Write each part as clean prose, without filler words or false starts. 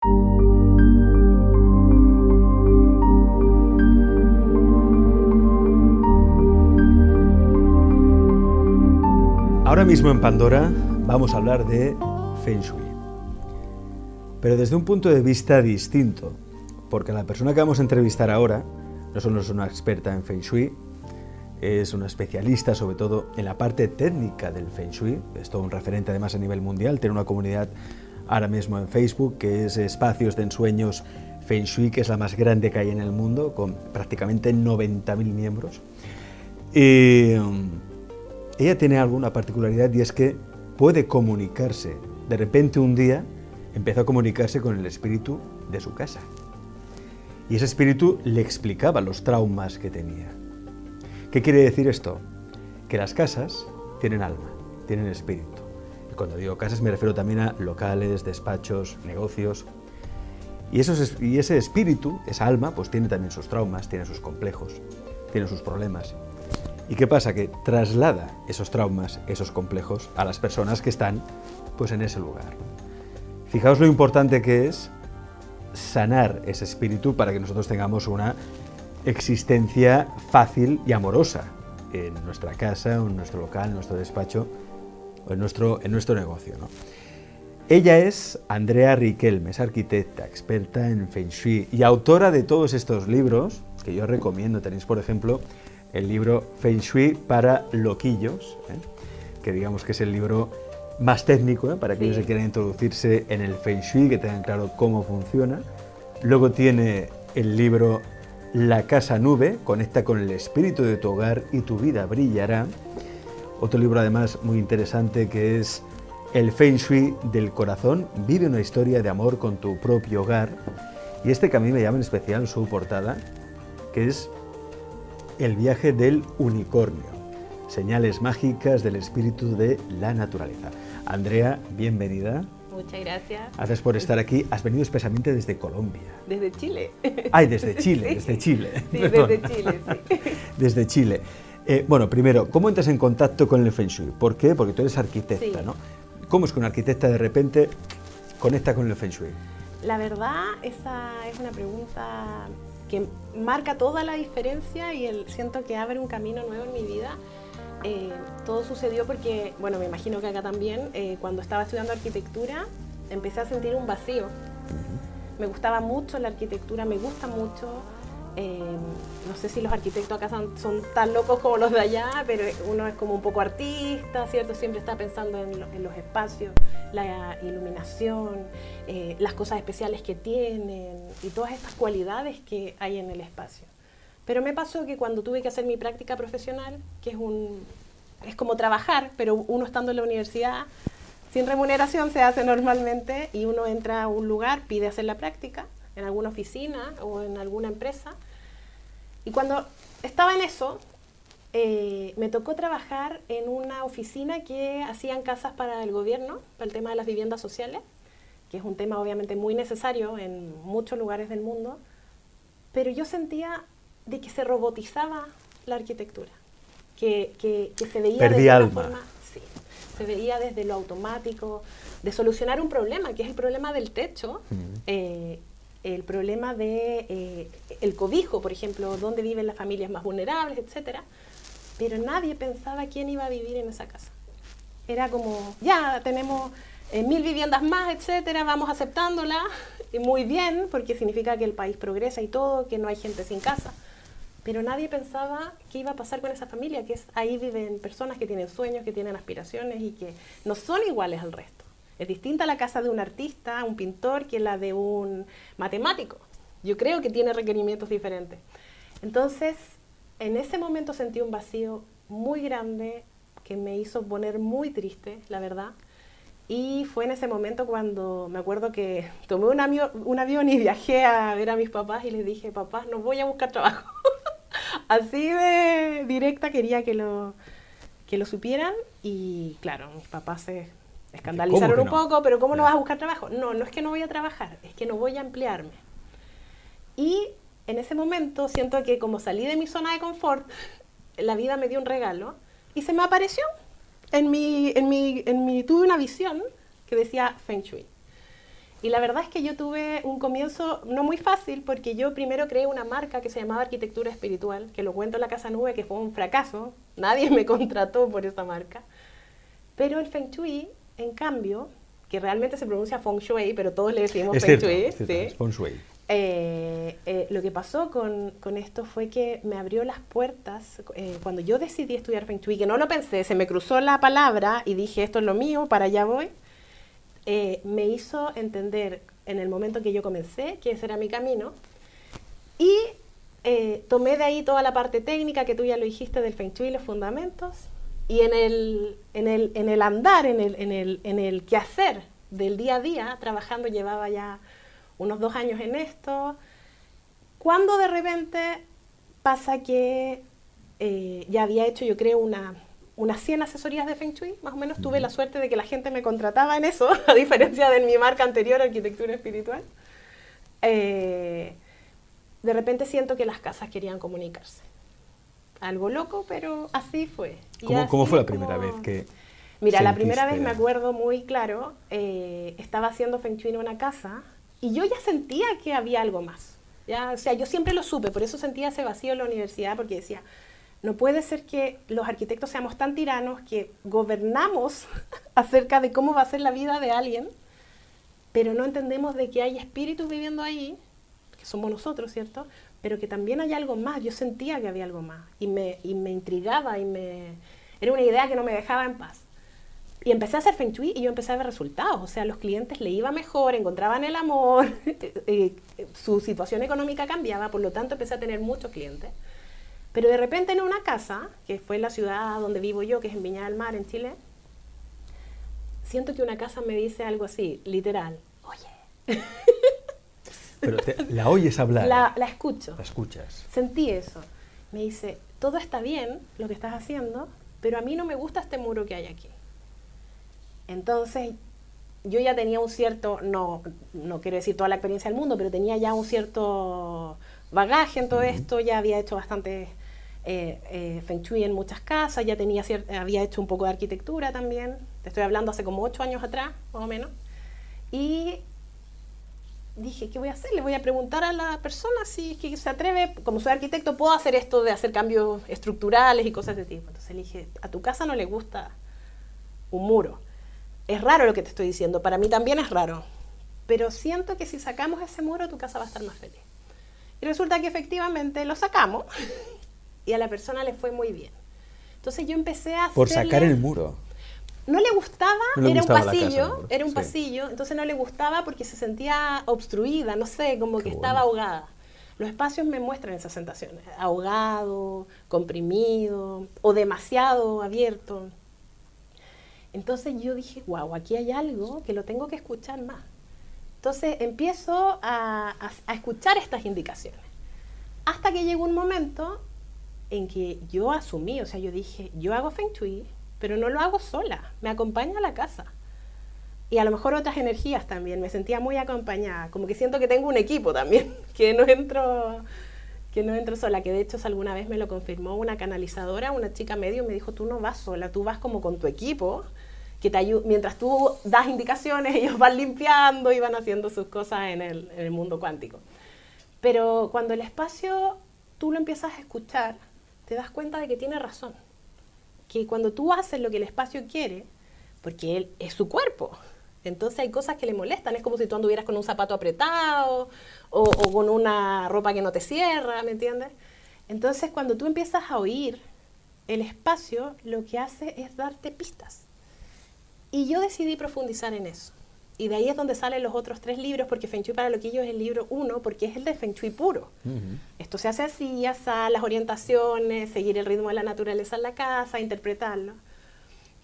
Ahora mismo en Pandora vamos a hablar de Feng Shui, pero desde un punto de vista distinto, porque la persona que vamos a entrevistar ahora no solo es una experta en Feng Shui, es una especialista sobre todo en la parte técnica del Feng Shui, es todo un referente además a nivel mundial, tiene una comunidad ahora mismo en Facebook que es Espacios de Ensueños Feng Shui, que es la más grande que hay en el mundo, con prácticamente 90.000 miembros. Ella tiene alguna particularidad y es que puede comunicarse. De repente un día empezó a comunicarse con el espíritu de su casa. Y ese espíritu le explicaba los traumas que tenía. ¿Qué quiere decir esto? Que las casas tienen alma, tienen espíritu. Y cuando digo casas me refiero también a locales, despachos, negocios. Y ese espíritu, esa alma, pues tiene también sus traumas, tiene sus complejos, tiene sus problemas. ¿Y qué pasa? Que traslada esos traumas, esos complejos, a las personas que están pues, en ese lugar. Fijaos lo importante que es sanar ese espíritu para que nosotros tengamos una existencia fácil y amorosa en nuestra casa, en nuestro local, en nuestro despacho o en nuestro negocio, ¿no? Ella es Andrea Riquelme, es arquitecta, experta en Feng Shui y autora de todos estos libros que yo recomiendo. Tenéis, por ejemplo, el libro Feng Shui para loquillos, que digamos que es el libro más técnico, para aquellos que quieran introducirse en el Feng Shui, que tengan claro cómo funciona. Luego tiene el libro La Casa Nube, conecta con el espíritu de tu hogar y tu vida brillará. Otro libro además muy interesante que es El Feng Shui del corazón, vive una historia de amor con tu propio hogar. Y este que a mí me llama en especial su portada, que es El viaje del unicornio, señales mágicas del espíritu de la naturaleza. Andrea, bienvenida. Muchas gracias. Gracias por estar aquí. Has venido expresamente desde Colombia. Desde Chile. Ay, desde Chile, sí. Desde Chile. Sí, desde Chile, sí. Desde Chile. Bueno, primero, ¿cómo entras en contacto con el Feng Shui? ¿Por qué? Porque tú eres arquitecta, sí, ¿no? ¿Cómo es que una arquitecta de repente conecta con el Feng Shui? La verdad, esa es una pregunta que marca toda la diferencia y siento que abre un camino nuevo en mi vida. Todo sucedió porque, bueno, me imagino que acá también, cuando estaba estudiando arquitectura, empecé a sentir un vacío. Me gustaba mucho la arquitectura, me gusta mucho. No sé si los arquitectos acá son tan locos como los de allá, pero uno es como un poco artista, ¿cierto? Siempre está pensando en los espacios, la iluminación, las cosas especiales que tienen y todas estas cualidades que hay en el espacio. Pero me pasó que cuando tuve que hacer mi práctica profesional, que es como trabajar, pero uno estando en la universidad, sin remuneración se hace normalmente, y uno entra a un lugar, pide hacer la práctica, en alguna oficina o en alguna empresa. Y cuando estaba en eso, me tocó trabajar en una oficina que hacían casas para el gobierno, para el tema de las viviendas sociales, que es un tema obviamente muy necesario en muchos lugares del mundo, pero yo sentía de que se robotizaba la arquitectura, que se veía Perdí de alma. forma, sí, se veía desde lo automático, de solucionar un problema, que es el problema del techo, el problema de el cobijo, por ejemplo, dónde viven las familias más vulnerables, etcétera. Pero nadie pensaba quién iba a vivir en esa casa. Era como, ya tenemos 1000 viviendas más, etcétera, vamos aceptándola, y muy bien, porque significa que el país progresa y todo, que no hay gente sin casa. Pero nadie pensaba qué iba a pasar con esa familia, que ahí viven personas que tienen sueños, que tienen aspiraciones y que no son iguales al resto. Es distinta la casa de un artista, un pintor, que la de un matemático. Yo creo que tiene requerimientos diferentes. Entonces, en ese momento sentí un vacío muy grande que me hizo poner muy triste, la verdad. Y fue en ese momento cuando me acuerdo que tomé un avión y viajé a ver a mis papás y les dije, papás, no voy a buscar trabajo. Así de directa quería que lo supieran. Y claro, mis papás se escandalizaron un poco, pero ¿cómo no vas a buscar trabajo? No, no es que no voy a trabajar, es que no voy a emplearme. Y en ese momento siento que como salí de mi zona de confort, la vida me dio un regalo y se me apareció. Tuve una visión que decía Feng Shui. Y la verdad es que yo tuve un comienzo no muy fácil, porque yo primero creé una marca que se llamaba Arquitectura Espiritual, que lo cuento en La Casa Nube, que fue un fracaso. Nadie me contrató por esa marca. Pero el Feng Shui, en cambio, que realmente se pronuncia Feng Shui, pero todos le decimos es Feng cierto, Shui. es cierto, ¿sí? es Feng Shui. Lo que pasó con esto fue que me abrió las puertas cuando yo decidí estudiar Feng Shui, que no lo pensé, se me cruzó la palabra y dije, esto es lo mío, para allá voy. Me hizo entender en el momento que yo comencé que ese era mi camino, y tomé de ahí toda la parte técnica que tú ya lo dijiste del Feng Shui, los fundamentos, y en el andar, en el quehacer del día a día, trabajando, llevaba ya unos 2 años en esto, cuando de repente pasa que ya había hecho, yo creo, unas 100 asesorías de Feng Shui, más o menos. Tuve la suerte de que la gente me contrataba en eso, a diferencia de mi marca anterior, Arquitectura Espiritual. De repente siento que las casas querían comunicarse. Algo loco, pero así fue. ¿Cómo fue la primera vez que Mira, la primera vez me acuerdo muy claro, estaba haciendo Feng Shui en una casa y yo ya sentía que había algo más. ¿Ya? O sea, yo siempre lo supe, por eso sentía ese vacío en la universidad, porque decía, no puede ser que los arquitectos seamos tan tiranos que gobernamos acerca de cómo va a ser la vida de alguien, pero no entendemos de que hay espíritus viviendo ahí, que somos nosotros, ¿cierto? Pero que también hay algo más. Yo sentía que había algo más y me intrigaba era una idea que no me dejaba en paz. Y empecé a hacer Feng Shui y yo empecé a ver resultados. O sea, a los clientes le iba mejor, encontraban el amor, su situación económica cambiaba, por lo tanto empecé a tener muchos clientes. Pero de repente en una casa, que fue en la ciudad donde vivo yo, que es en Viña del Mar, en Chile, siento que una casa me dice algo así, literal, oye. Pero la oyes hablar. La escucho. La escuchas. Sentí eso. Me dice, todo está bien lo que estás haciendo, pero a mí no me gusta este muro que hay aquí. Entonces, yo ya tenía un cierto, no quiero decir toda la experiencia del mundo, pero tenía ya un cierto bagaje en todo esto, ya había hecho bastante Feng Shui en muchas casas, ya había hecho un poco de arquitectura también, te estoy hablando hace como 8 años atrás, más o menos, y dije, ¿qué voy a hacer? Le voy a preguntar a la persona si es que se atreve, como soy arquitecto, puedo hacer esto de hacer cambios estructurales y cosas de tipo. Entonces le dije, a tu casa no le gusta un muro. Es raro lo que te estoy diciendo, para mí también es raro, pero siento que si sacamos ese muro, tu casa va a estar más feliz. Y resulta que efectivamente lo sacamos y a la persona le fue muy bien. Entonces yo empecé a Por sacar el muro. No le gustaba, no le era gustaba un pasillo, era un pasillo, entonces no le gustaba porque se sentía obstruida, no sé, como que estaba ahogada. Los espacios me muestran esas sensaciones, ahogado, comprimido o demasiado abierto. Entonces yo dije, wow, aquí hay algo que lo tengo que escuchar más. Entonces empiezo a escuchar estas indicaciones. Hasta que llegó un momento en que yo asumí, o sea, yo dije, yo hago Feng Shui, pero no lo hago sola, me acompaña a la casa. Y a lo mejor otras energías también, me sentía muy acompañada, como que siento que tengo un equipo también, que no entro sola, que de hecho alguna vez me lo confirmó una canalizadora, una chica medio, me dijo, tú no vas sola, tú vas como con tu equipo, que te ayuda, mientras tú das indicaciones, ellos van limpiando y van haciendo sus cosas en el mundo cuántico. Pero cuando el espacio tú lo empiezas a escuchar, te das cuenta de que tiene razón. Que cuando tú haces lo que el espacio quiere, porque él es su cuerpo, entonces hay cosas que le molestan. Es como si tú anduvieras con un zapato apretado o con una ropa que no te cierra, ¿me entiendes? Entonces cuando tú empiezas a oír, el espacio lo que hace es darte pistas. Y yo decidí profundizar en eso. Y de ahí es donde salen los otros 3 libros, porque Feng Shui para Loquillos es el libro 1, porque es el de Feng Shui puro. Esto se hace así, las orientaciones, seguir el ritmo de la naturaleza en la casa, interpretarlo.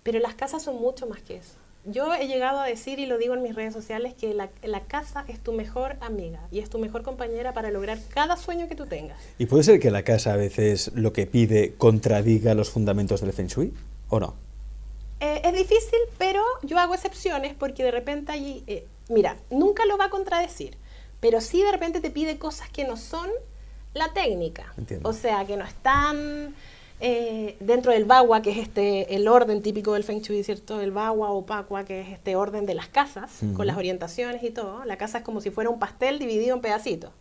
Pero las casas son mucho más que eso. Yo he llegado a decir, y lo digo en mis redes sociales, que la casa es tu mejor amiga y es tu mejor compañera para lograr cada sueño que tú tengas. ¿Y puede ser que la casa a veces lo que pide contradiga los fundamentos del Feng Shui o no? Es difícil, pero yo hago excepciones porque de repente allí, mira, nunca lo va a contradecir, pero sí de repente te pide cosas que no son la técnica. Entiendo. O sea, que no están dentro del Bagua, que es el orden típico del Feng Shui, ¿cierto? El Bagua o Pacua, que es este orden de las casas, con las orientaciones y todo. La casa es como si fuera un pastel dividido en pedacitos,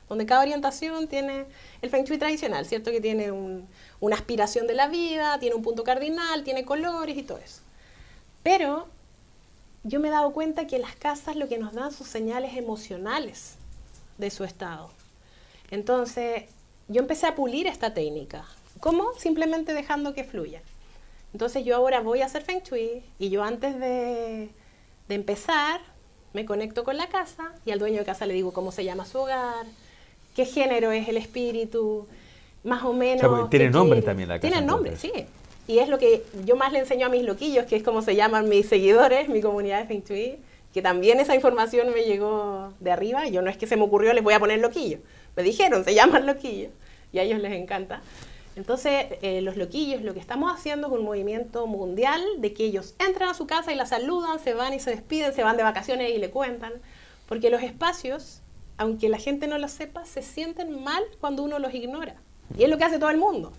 donde cada orientación tiene el Feng Shui tradicional, ¿cierto? Que tiene una aspiración de la vida, tiene un punto cardinal, tiene colores y todo eso. Pero yo me he dado cuenta que las casas lo que nos dan son señales emocionales de su estado. Entonces, yo empecé a pulir esta técnica. ¿Cómo? Simplemente dejando que fluya. Entonces yo ahora voy a hacer Feng Shui y yo antes de empezar me conecto con la casa y al dueño de casa le digo cómo se llama su hogar, qué género es el espíritu, más o menos. O sea, tiene nombre también la casa. Tiene nombre, sí. Y es lo que yo más le enseño a mis loquillos, que es como se llaman mis seguidores, mi comunidad de Feng Shui, que también esa información me llegó de arriba. Yo no es que se me ocurrió, les voy a poner loquillos. Me dijeron, se llaman loquillos y a ellos les encanta. Entonces, los loquillos, lo que estamos haciendo es un movimiento mundial de que ellos entran a su casa y la saludan, se van y se despiden, se van de vacaciones y le cuentan. Porque los espacios, aunque la gente no lo sepa, se sienten mal cuando uno los ignora. Y es lo que hace todo el mundo.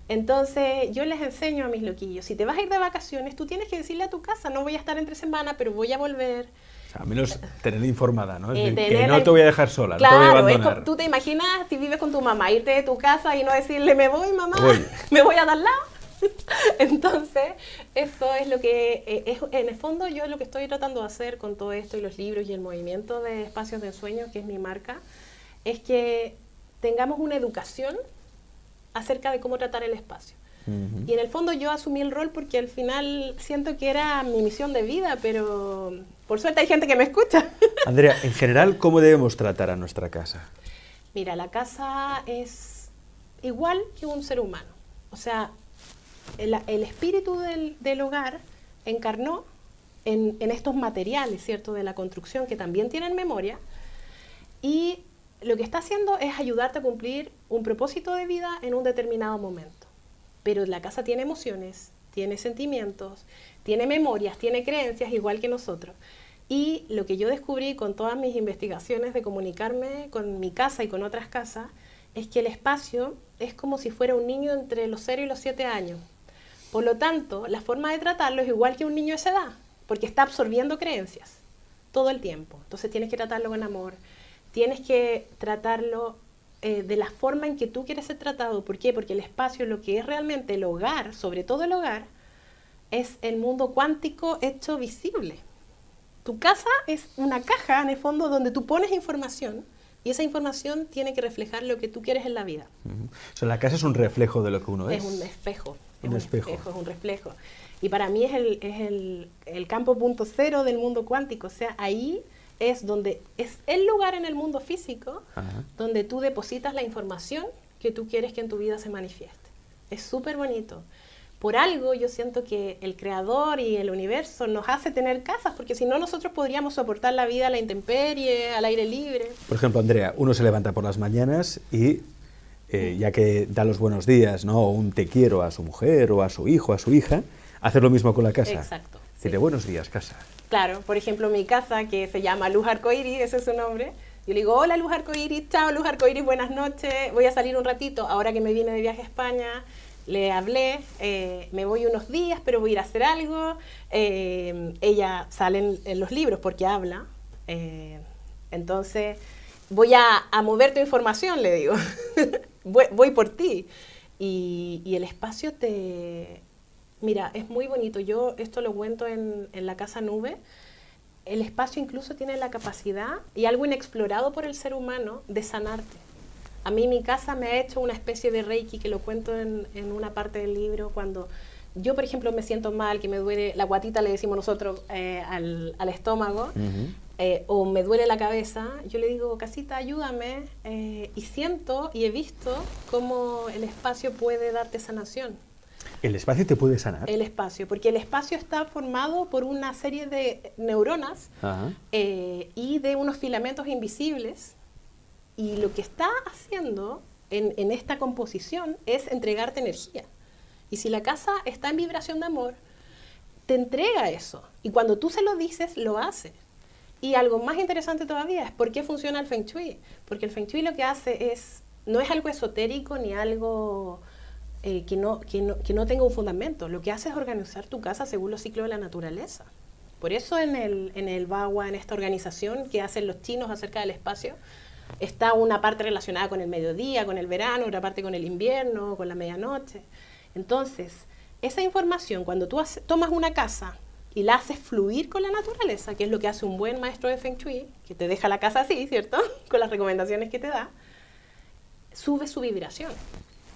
Entonces, yo les enseño a mis loquillos, si te vas a ir de vacaciones, tú tienes que decirle a tu casa, no voy a estar entre semana, pero voy a volver. O sea, al menos tener informada, ¿no? Que no te voy a dejar sola, claro, no te voy a abandonar. Tú te imaginas si vives con tu mamá, irte de tu casa y no decirle, me voy, mamá, me voy a dar lado. Entonces, eso es lo que, en el fondo, yo lo que estoy tratando de hacer con todo esto y los libros y el movimiento de Espacios de Ensueño, que es mi marca, es que tengamos una educación acerca de cómo tratar el espacio. Y en el fondo yo asumí el rol porque al final siento que era mi misión de vida, pero por suerte hay gente que me escucha. Andrea, en general, ¿cómo debemos tratar a nuestra casa? Mira, la casa es igual que un ser humano. O sea, el espíritu del hogar encarnó en estos materiales, ¿cierto?, de la construcción que también tienen memoria, y lo que está haciendo es ayudarte a cumplir un propósito de vida en un determinado momento. Pero la casa tiene emociones, tiene sentimientos, tiene memorias, tiene creencias igual que nosotros. Y lo que yo descubrí con todas mis investigaciones de comunicarme con mi casa y con otras casas es que el espacio es como si fuera un niño entre los 0 y los 7 años. Por lo tanto, la forma de tratarlo es igual que un niño de esa edad, porque está absorbiendo creencias todo el tiempo. Entonces tienes que tratarlo con amor, tienes que tratarlo de la forma en que tú quieres ser tratado. ¿Por qué? Porque el espacio, lo que es realmente el hogar, sobre todo el hogar, es el mundo cuántico hecho visible. Tu casa es una caja, en el fondo, donde tú pones información y esa información tiene que reflejar lo que tú quieres en la vida. O sea, la casa es un reflejo de lo que uno es. Es un espejo. Un espejo. Es un reflejo. Y para mí es el campo punto cero del mundo cuántico. O sea, ahí es donde es el lugar en el mundo físico donde tú depositas la información que tú quieres que en tu vida se manifieste. Es súper bonito. Por algo yo siento que el creador y el universo nos hace tener casas, porque si no nosotros podríamos soportar la vida a la intemperie, al aire libre. Por ejemplo, Andrea, uno se levanta por las mañanas y ya que da los buenos días, ¿no?, o un te quiero a su mujer o a su hijo, a su hija, hacer lo mismo con la casa. Exacto. Decirle, buenos días, casa. Claro, por ejemplo, mi casa, que se llama Luz Arcoíris, ese es su nombre. Yo le digo, hola Luz Arcoíris, chao Luz Arcoíris, buenas noches, voy a salir un ratito. Ahora que me vine de viaje a España, le hablé, me voy unos días, pero voy a ir a hacer algo. Ella sale en los libros porque habla. Entonces, voy a mover tu información, le digo. voy por ti. Y el espacio Mira, es muy bonito. Yo esto lo cuento en la Casa Nube. El espacio incluso tiene la capacidad, y algo inexplorado por el ser humano, de sanarte. A mí mi casa me ha hecho una especie de reiki, que lo cuento en una parte del libro. Cuando yo, por ejemplo, me siento mal, que me duele la guatita, le decimos nosotros, al estómago, o me duele la cabeza, yo le digo, casita, ayúdame, y siento y he visto cómo el espacio puede darte sanación. ¿El espacio te puede sanar? El espacio, porque el espacio está formado por una serie de neuronas y de unos filamentos invisibles, y lo que está haciendo en esta composición es entregarte energía. Y si la casa está en vibración de amor, te entrega eso, y cuando tú se lo dices, lo hace. Y algo más interesante todavía es por qué funciona el Feng Shui, porque el Feng Shui lo que hace no es algo esotérico ni algo que no tenga un fundamento. Lo que hace es organizar tu casa según los ciclos de la naturaleza. Por eso en el Bagua, en esta organización que hacen los chinos acerca del espacio, está una parte relacionada con el mediodía, con el verano, otra parte con el invierno, con la medianoche. Entonces, esa información, cuando tú tomas una casa y la haces fluir con la naturaleza, que es lo que hace un buen maestro de Feng Shui, que te deja la casa así, ¿cierto? Con las recomendaciones que te da, sube su vibración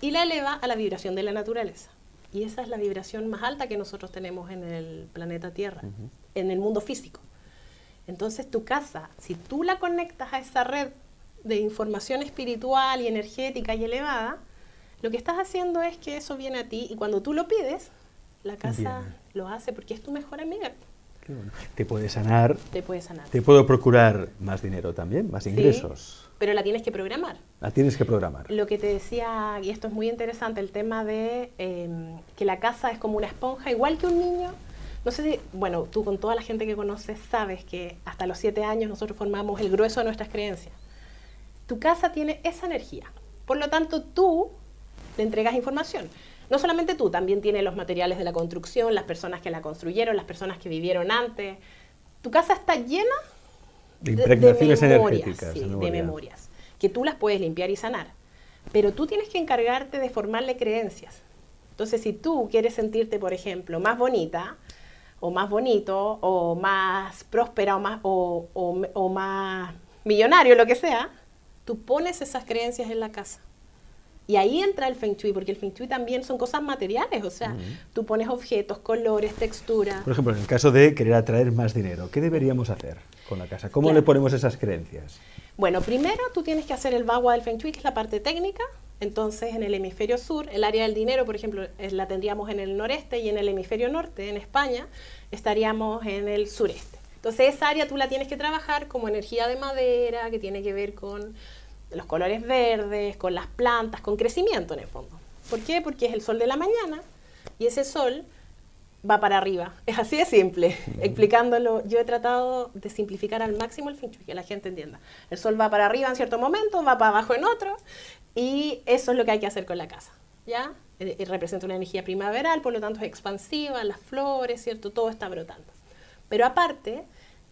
y la eleva a la vibración de la naturaleza. Y esa es la vibración más alta que nosotros tenemos en el planeta Tierra, en el mundo físico. Entonces tu casa, si tú la conectas a esa red de información espiritual y energética y elevada, lo que estás haciendo es que eso viene a ti y cuando tú lo pides, la casa lo hace porque es tu mejor amiga. Qué bueno. Te puede sanar. Te puede sanar. Te puedo procurar más dinero también, más ingresos. Sí, pero la tienes que programar. La tienes que programar. Lo que te decía, y esto es muy interesante, el tema de que la casa es como una esponja, igual que un niño. No sé si, bueno, tú con toda la gente que conoces sabes que hasta los 7 años nosotros formamos el grueso de nuestras creencias. Tu casa tiene esa energía. Por lo tanto, tú le entregas información. No solamente tú, también tiene los materiales de la construcción, las personas que la construyeron, las personas que vivieron antes. Tu casa está llena de impregnaciones memorias, energéticas. Sí, de memorias, que tú las puedes limpiar y sanar. Pero tú tienes que encargarte de formarle creencias. Entonces, si tú quieres sentirte, por ejemplo, más bonita, o más bonito, o más próspera, o más millonario, lo que sea, tú pones esas creencias en la casa. Y ahí entra el Feng Shui, porque el Feng Shui también son cosas materiales, o sea, tú pones objetos, colores, textura. Por ejemplo, en el caso de querer atraer más dinero, ¿qué deberíamos hacer con la casa? ¿Cómo le ponemos esas creencias? Bueno, primero tú tienes que hacer el Bagua del Feng Shui, que es la parte técnica. Entonces, en el hemisferio sur, el área del dinero, por ejemplo, la tendríamos en el noreste, y en el hemisferio norte, en España, estaríamos en el sureste. Entonces, esa área tú la tienes que trabajar como energía de madera, que tiene que ver con los colores verdes, con las plantas, con crecimiento en el fondo. ¿Por qué? Porque es el sol de la mañana y ese sol va para arriba. Es así de simple. Explicándolo, yo he tratado de simplificar al máximo el Feng Shui, que la gente entienda. El sol va para arriba en cierto momento, va para abajo en otro, y eso es lo que hay que hacer con la casa, ¿ya? Representa una energía primaveral, por lo tanto es expansiva, las flores, ¿cierto? Todo está brotando. Pero aparte,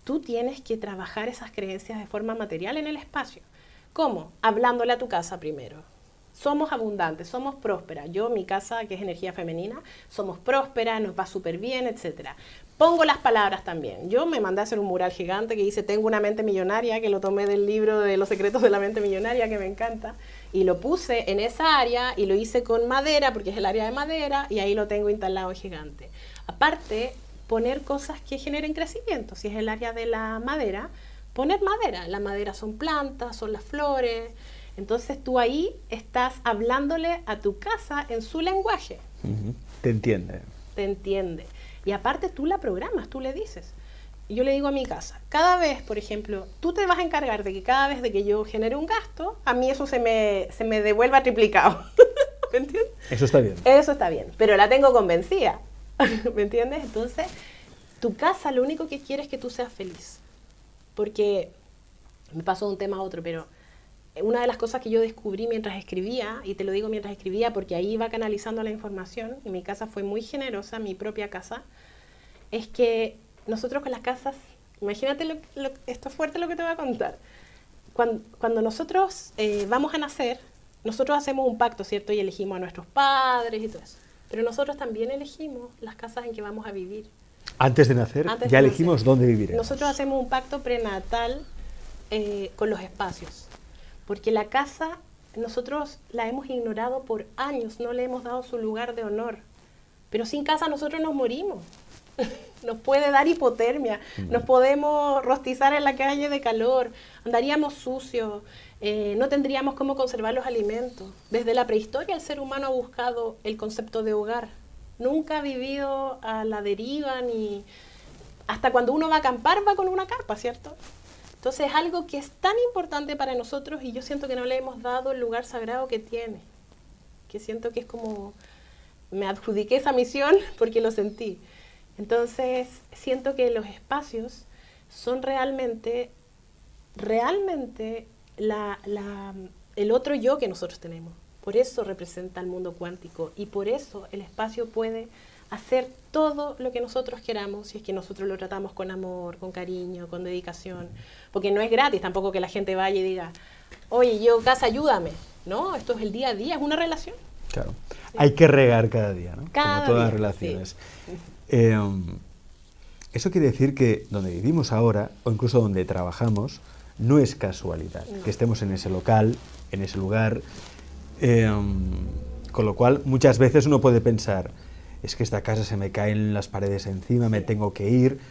tú tienes que trabajar esas creencias de forma material en el espacio. ¿Cómo? Hablándole a tu casa primero. Somos abundantes, somos prósperas. Yo, mi casa, que es energía femenina, somos prósperas, nos va súper bien, etc. Pongo las palabras también. Yo me mandé a hacer un mural gigante que dice tengo una mente millonaria, que lo tomé del libro de los secretos de la mente millonaria, que me encanta, y lo puse en esa área y lo hice con madera, porque es el área de madera, y ahí lo tengo instalado gigante. Aparte, poner cosas que generen crecimiento. Si es el área de la madera, poner madera. La madera son plantas, son las flores. Entonces tú ahí estás hablándole a tu casa en su lenguaje. Te entiende. Te entiende. Y aparte tú la programas, tú le dices. Yo le digo a mi casa, cada vez, por ejemplo, tú te vas a encargar de que cada vez de que yo genere un gasto, a mí eso se me devuelva triplicado. ¿Me entiendes? Eso está bien. Eso está bien, pero la tengo convencida. ¿Me entiendes? Entonces, tu casa lo único que quiere es que tú seas feliz. Porque me pasó de un tema a otro, pero una de las cosas que yo descubrí mientras escribía, y te lo digo mientras escribía porque ahí iba canalizando la información, y mi casa fue muy generosa, mi propia casa, es que nosotros con las casas, imagínate, esto es fuerte lo que te voy a contar, cuando nosotros vamos a nacer, nosotros hacemos un pacto, ¿cierto? Y elegimos a nuestros padres y todo eso, pero nosotros también elegimos las casas en que vamos a vivir. Antes de nacer, ya elegimos dónde viviremos. Nosotros hacemos un pacto prenatal con los espacios, porque la casa nosotros la hemos ignorado por años, no le hemos dado su lugar de honor, pero sin casa nosotros nos morimos. Nos puede dar hipotermia, nos podemos rostizar en la calle de calor, andaríamos sucios, no tendríamos cómo conservar los alimentos. Desde la prehistoria el ser humano ha buscado el concepto de hogar. Nunca ha vivido a la deriva, ni hasta cuando uno va a acampar va con una carpa, ¿cierto? Entonces es algo que es tan importante para nosotros y yo siento que no le hemos dado el lugar sagrado que tiene. Que siento que es como, me adjudiqué esa misión porque lo sentí. Entonces siento que los espacios son realmente el otro yo que nosotros tenemos. Por eso representa el mundo cuántico y por eso el espacio puede hacer todo lo que nosotros queramos si es que nosotros lo tratamos con amor, con cariño, con dedicación. Porque no es gratis tampoco que la gente vaya y diga, oye, yo casa, ayúdame. No, esto es el día a día, es una relación. Claro. Sí. Hay que regar cada día, ¿no? Cada como todas las día, relaciones. sí. Eso quiere decir que donde vivimos ahora, o incluso donde trabajamos, no es casualidad No. que estemos en ese local, en ese lugar. Con lo cual, muchas veces uno puede pensar, es que esta casa se me caen las paredes encima, me tengo que ir.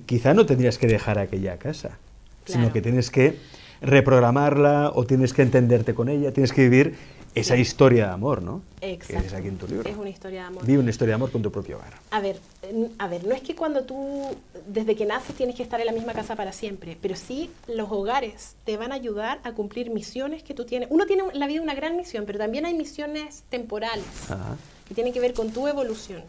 Quizá no tendrías que dejar aquella casa, sino que tienes que reprogramarla o tienes que entenderte con ella, tienes que vivir esa historia de amor, ¿no? Exacto. Que es aquí en tu libro. Es una historia de amor. Vive una historia de amor con tu propio hogar. A ver, no es que cuando tú, desde que naces, tienes que estar en la misma casa para siempre, pero sí los hogares te van a ayudar a cumplir misiones que tú tienes. Uno tiene en la vida una gran misión, pero también hay misiones temporales que tienen que ver con tu evolución.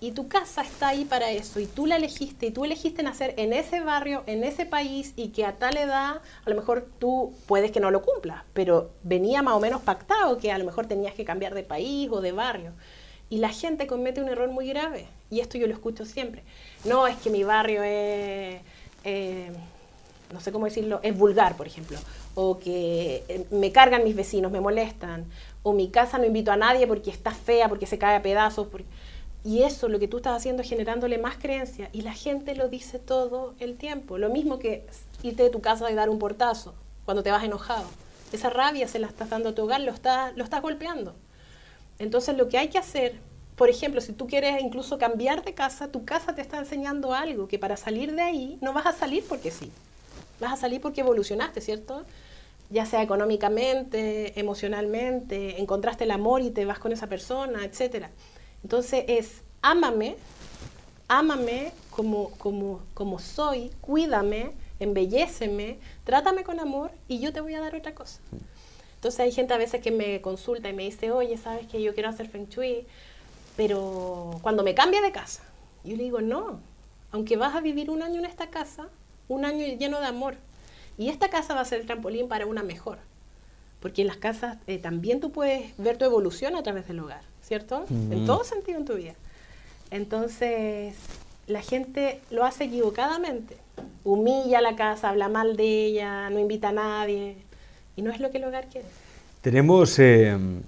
Y tu casa está ahí para eso, y tú la elegiste, y tú elegiste nacer en ese barrio, en ese país, y que a tal edad, a lo mejor tú puedes que no lo cumplas, pero venía más o menos pactado que a lo mejor tenías que cambiar de país o de barrio. Y la gente comete un error muy grave, y esto yo lo escucho siempre. No, es que mi barrio es, no sé cómo decirlo, es vulgar, por ejemplo, o que me cargan mis vecinos, me molestan, o mi casa no invito a nadie porque está fea, porque se cae a pedazos, y eso, lo que tú estás haciendo es generándole más creencia. Y la gente lo dice todo el tiempo. Lo mismo que irte de tu casa y dar un portazo cuando te vas enojado. Esa rabia se la estás dando a tu hogar, lo estás golpeando. Entonces lo que hay que hacer, por ejemplo, si tú quieres incluso cambiar de casa, tu casa te está enseñando algo, que para salir de ahí no vas a salir porque sí. Vas a salir porque evolucionaste, ¿cierto? Ya sea económicamente, emocionalmente, encontraste el amor y te vas con esa persona, etcétera. Entonces es, ámame como soy, cuídame, embelléceme, trátame con amor y yo te voy a dar otra cosa. Entonces hay gente a veces que me consulta y me dice, oye, ¿sabes que yo quiero hacer Feng Shui? Pero cuando me cambie de casa, yo le digo, no, aunque vas a vivir un año en esta casa, un año lleno de amor. Y esta casa va a ser el trampolín para una mejor. Porque en las casas también tú puedes ver tu evolución a través del hogar, ¿cierto? En todo sentido en tu vida. Entonces, la gente lo hace equivocadamente. Humilla la casa, habla mal de ella, no invita a nadie. Y no es lo que el hogar quiere. Tenemos,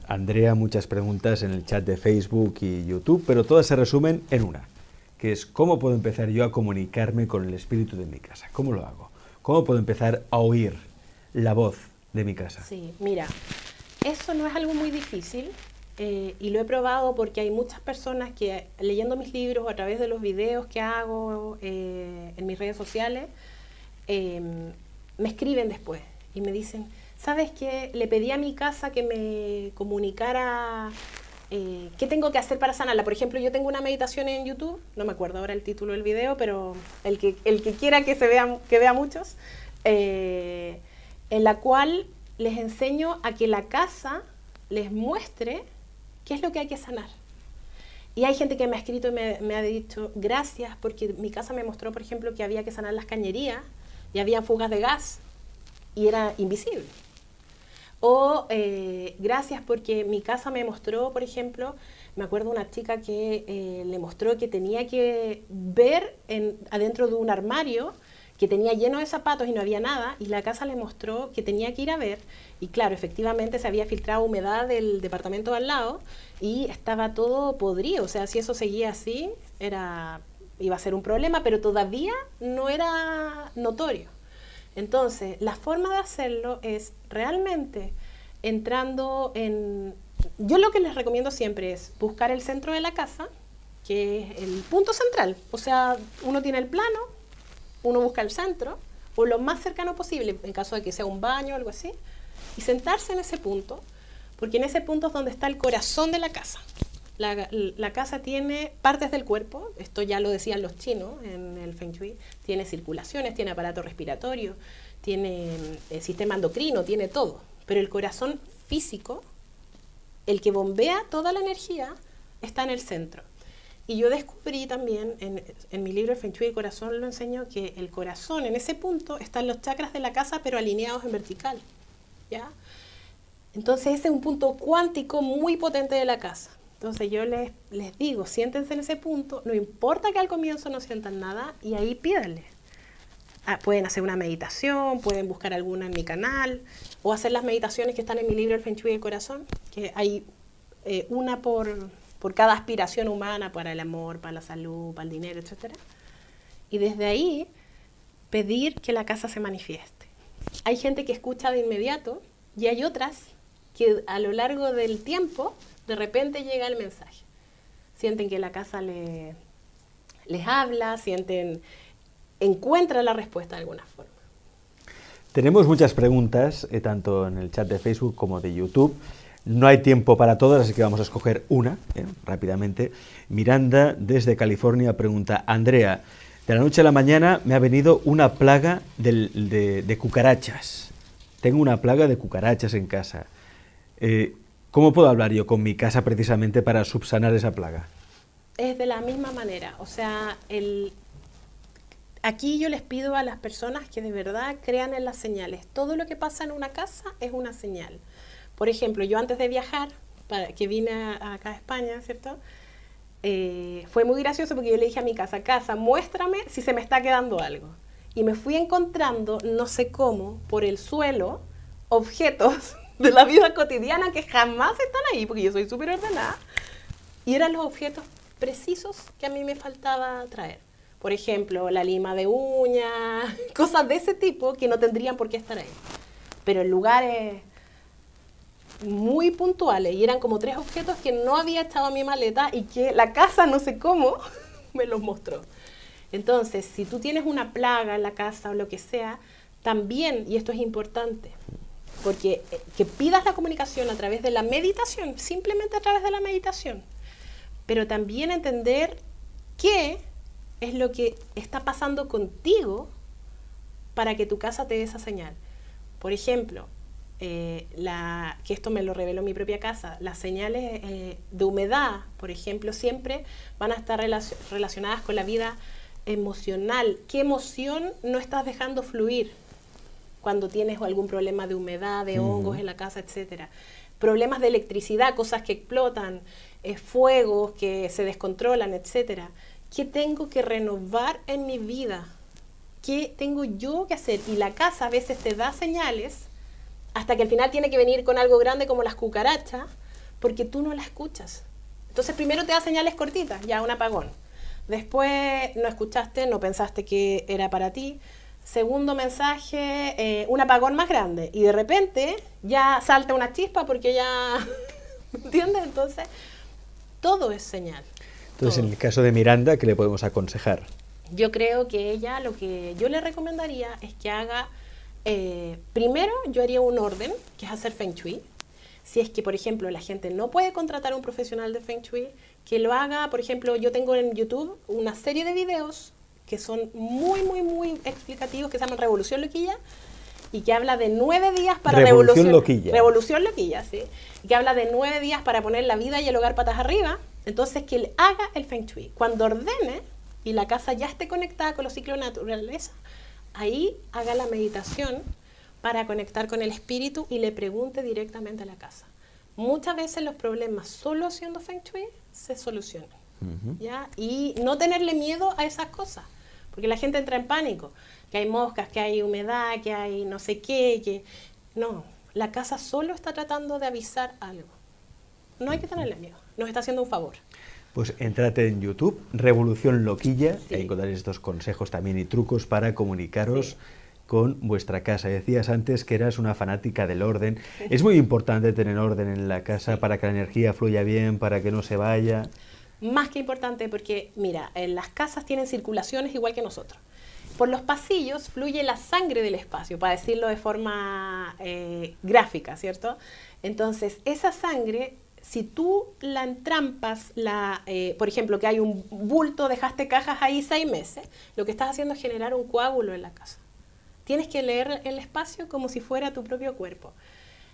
Andrea, muchas preguntas en el chat de Facebook y YouTube, pero todas se resumen en una, que es ¿cómo puedo empezar yo a comunicarme con el espíritu de mi casa? ¿Cómo lo hago? ¿Cómo puedo empezar a oír la voz de mi casa? Sí, mira, eso no es algo muy difícil y lo he probado porque hay muchas personas que leyendo mis libros o a través de los videos que hago en mis redes sociales, me escriben después y me dicen, ¿sabes qué? Le pedí a mi casa que me comunicara qué tengo que hacer para sanarla. Por ejemplo, yo tengo una meditación en YouTube, no me acuerdo ahora el título del video, pero el que quiera que vea muchos, en la cual les enseño a que la casa les muestre qué es lo que hay que sanar. Y hay gente que me ha escrito y me ha dicho, gracias, porque mi casa me mostró, por ejemplo, que había que sanar las cañerías y había fugas de gas y era invisible. O gracias porque mi casa me mostró, por ejemplo, me acuerdo una chica que le mostró que tenía que ver adentro de un armario que tenía lleno de zapatos y no había nada, y la casa le mostró que tenía que ir a ver, y claro, efectivamente se había filtrado humedad del departamento de al lado, y estaba todo podrido, o sea, si eso seguía así, iba a ser un problema, pero todavía no era notorio. Entonces, la forma de hacerlo es realmente entrando en... Yo lo que les recomiendo siempre es buscar el centro de la casa, que es el punto central, o sea, uno tiene el plano, uno busca el centro, o lo más cercano posible, en caso de que sea un baño o algo así, y sentarse en ese punto, porque en ese punto es donde está el corazón de la casa. La casa tiene partes del cuerpo, esto ya lo decían los chinos en el Feng Shui, tiene circulaciones, tiene aparato respiratorio, tiene sistema endocrino, tiene todo, pero el corazón físico, el que bombea toda la energía, está en el centro. Y yo descubrí también, en mi libro El Feng Shui y el Corazón lo enseño, que el corazón, en ese punto, están los chakras de la casa, pero alineados en vertical, ¿ya? Entonces ese es un punto cuántico muy potente de la casa. Entonces yo les digo, siéntense en ese punto, no importa que al comienzo no sientan nada, y ahí pídanle. Pueden hacer una meditación, pueden buscar alguna en mi canal, o hacer las meditaciones que están en mi libro El Feng Shui del Corazón, que hay una por cada aspiración humana, para el amor, para la salud, para el dinero, etc. Y desde ahí, pedir que la casa se manifieste. Hay gente que escucha de inmediato, y hay otras que a lo largo del tiempo, de repente llega el mensaje. Sienten que la casa les habla, encuentran la respuesta de alguna forma. Tenemos muchas preguntas, tanto en el chat de Facebook como de YouTube. No hay tiempo para todas, así que vamos a escoger una, rápidamente. Miranda, desde California, pregunta: Andrea, de la noche a la mañana me ha venido una plaga de cucarachas. Tengo una plaga de cucarachas en casa. ¿Cómo puedo hablar yo con mi casa precisamente para subsanar esa plaga? Es de la misma manera. O sea, aquí yo les pido a las personas que de verdad crean en las señales. Todo lo que pasa en una casa es una señal. Por ejemplo, yo antes de viajar, que vine acá a España, ¿cierto? Fue muy gracioso porque yo le dije a mi casa, muéstrame si se me está quedando algo. Y me fui encontrando, no sé cómo, por el suelo, objetos de la vida cotidiana que jamás están ahí, porque yo soy súper ordenada, y eran los objetos precisos que a mí me faltaba traer. Por ejemplo, la lima de uñas, cosas de ese tipo que no tendrían por qué estar ahí. Pero en lugares muy puntuales, y eran como 3 objetos que no había echado en mi maleta y que la casa, no sé cómo, me los mostró. Entonces, si tú tienes una plaga en la casa o lo que sea, también, y esto es importante, porque que pidas la comunicación a través de la meditación, simplemente a través de la meditación, pero también entender qué es lo que está pasando contigo para que tu casa te dé esa señal. Por ejemplo, que esto me lo reveló mi propia casa, las señales de humedad, por ejemplo, siempre van a estar relacionadas con la vida emocional. ¿Qué emoción no estás dejando fluir cuando tienes algún problema de humedad, de hongos en la casa, etcétera? Problemas de electricidad, cosas que explotan, fuegos que se descontrolan, etcétera. ¿Qué tengo que renovar en mi vida? ¿Qué tengo yo que hacer? Y la casa a veces te da señales hasta que al final tiene que venir con algo grande como las cucarachas, porque tú no la escuchas. Entonces primero te da señales cortitas, ya un apagón. Después no escuchaste, no pensaste que era para ti. Segundo mensaje, un apagón más grande. Y de repente ya salta una chispa porque ya... ¿Me entiendes? Entonces, todo es señal. Entonces, todo. En el caso de Miranda, ¿qué le podemos aconsejar? Yo creo que ella, lo que yo le recomendaría es que haga... primero, yo haría un orden, que es hacer Feng Shui. Si es que, por ejemplo, la gente no puede contratar a un profesional de Feng Shui, que lo haga. Por ejemplo, yo tengo en YouTube una serie de videos que son muy, muy, muy explicativos, que se llaman Revolución Loquilla, y que habla de 9 días para Revolución Loquilla. Revolución Loquilla, sí. Y que habla de 9 días para poner la vida y el hogar patas arriba. Entonces, que él haga el Feng Shui. Cuando ordene y la casa ya esté conectada con los ciclos de la naturaleza, ahí haga la meditación para conectar con el espíritu y le pregunte directamente a la casa. Muchas veces los problemas solo haciendo Feng Shui se solucionan. ¿Ya? Y no tenerle miedo a esas cosas, porque la gente entra en pánico, que hay moscas, que hay humedad, que hay no sé qué, que... No, la casa solo está tratando de avisar algo. No hay que tenerle miedo, nos está haciendo un favor. Pues entrate en YouTube, Revolución Loquilla, Sí. ahí encontraréis estos consejos también y trucos para comunicaros con vuestra casa. Decías antes que eras una fanática del orden. Es muy importante tener orden en la casa para que la energía fluya bien, para que no se vaya. Más que importante, porque mira, en las casas tienen circulaciones igual que nosotros. Por los pasillos fluye la sangre del espacio, para decirlo de forma gráfica, ¿cierto? Entonces, esa sangre, si tú la entrampas, por ejemplo, que hay un bulto, dejaste cajas ahí 6 meses, lo que estás haciendo es generar un coágulo en la casa. Tienes que leer el espacio como si fuera tu propio cuerpo.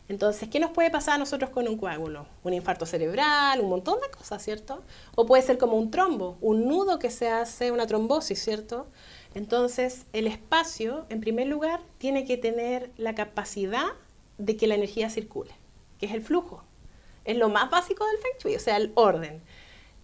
Entonces, ¿qué nos puede pasar a nosotros con un coágulo? Un infarto cerebral, un montón de cosas, ¿cierto? O puede ser como un trombo, un nudo que se hace, una trombosis, ¿cierto? Entonces, el espacio, en primer lugar, tiene que tener la capacidad de que la energía circule, que es el flujo. Es lo más básico del Feng Shui, o sea, el orden.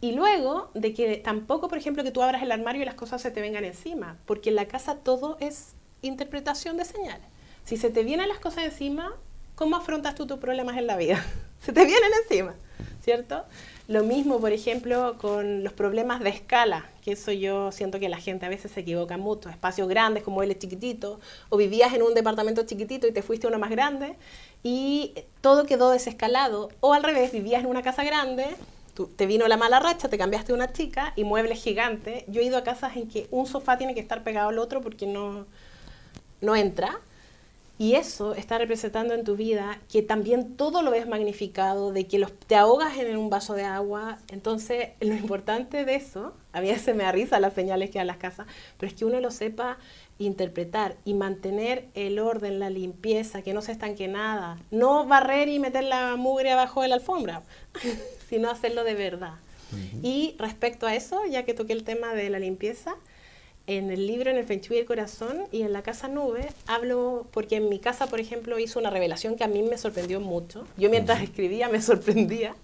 Y luego, de que tampoco, por ejemplo, que tú abras el armario y las cosas se te vengan encima, porque en la casa todo es interpretación de señales. Si se te vienen las cosas encima, ¿cómo afrontas tú tus problemas en la vida? Se te vienen encima, ¿cierto? Lo mismo, por ejemplo, con los problemas de escala, que eso yo siento que la gente a veces se equivoca mucho. Espacios grandes como él es chiquitito, o vivías en un departamento chiquitito y te fuiste a uno más grande, y todo quedó desescalado. O al revés, vivías en una casa grande, te vino la mala racha, te cambiaste a una chica y muebles gigantes. Yo he ido a casas en que un sofá tiene que estar pegado al otro porque no entra. Y eso está representando en tu vida que también todo lo ves magnificado, de que te ahogas en un vaso de agua. Entonces, lo importante de eso, a mí se me da risa las señales que dan las casas, pero es que uno lo sepa interpretar y mantener el orden, la limpieza, que no se estanque nada. No barrer y meter la mugre abajo de la alfombra, sino hacerlo de verdad. Y respecto a eso, ya que toqué el tema de la limpieza, en el libro, en el Feng Shui del Corazón y en la Casa Nube, hablo, porque en mi casa, por ejemplo, hizo una revelación que a mí me sorprendió mucho. Yo mientras escribía me sorprendía,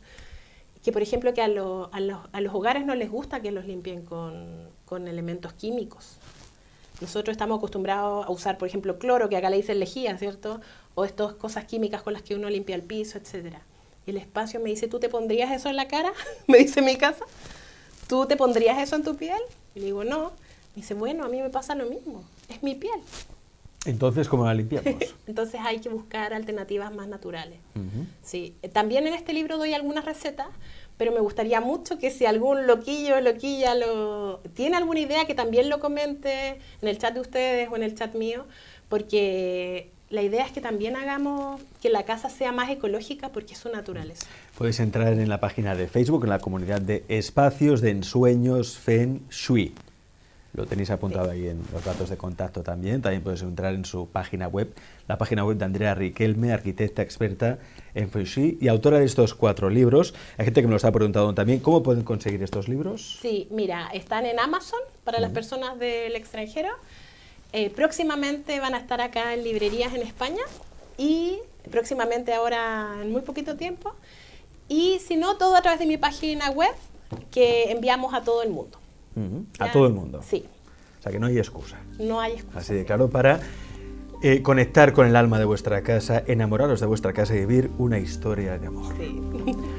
que por ejemplo que a los hogares no les gusta que los limpien con elementos químicos. Nosotros estamos acostumbrados a usar, por ejemplo, cloro, que acá le dicen lejía, ¿cierto? O estas cosas químicas con las que uno limpia el piso, etc. Y el espacio me dice, ¿tú te pondrías eso en la cara? Me dice mi casa. ¿Tú te pondrías eso en tu piel? Y le digo, no. Me dice, bueno, a mí me pasa lo mismo, es mi piel. Entonces, ¿cómo la limpiamos? Entonces hay que buscar alternativas más naturales. Sí. También en este libro doy algunas recetas, pero me gustaría mucho que si algún loquillo o loquilla tiene alguna idea, que también lo comente en el chat de ustedes o en el chat mío, porque la idea es que también hagamos que la casa sea más ecológica porque es su naturaleza. Podéis entrar en la página de Facebook, en la comunidad de Espacios de Ensueños Feng Shui. Lo tenéis apuntado ahí en los datos de contacto también. También podéis entrar en su página web, la página web de Andrea Riquelme, arquitecta experta en Feng Shui y autora de estos 4 libros. Hay gente que me lo está preguntando también. ¿Cómo pueden conseguir estos libros? Sí, mira, están en Amazon para las personas del extranjero. Próximamente van a estar acá en librerías en España y próximamente ahora en muy poquito tiempo. Y si no, todo a través de mi página web que enviamos a todo el mundo. A todo el mundo. Sí. O sea que no hay excusa. No hay excusa. Así de claro, para conectar con el alma de vuestra casa, enamoraros de vuestra casa y vivir una historia de amor. Sí.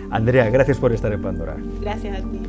Andrea, gracias por estar en Pandora. Gracias a ti.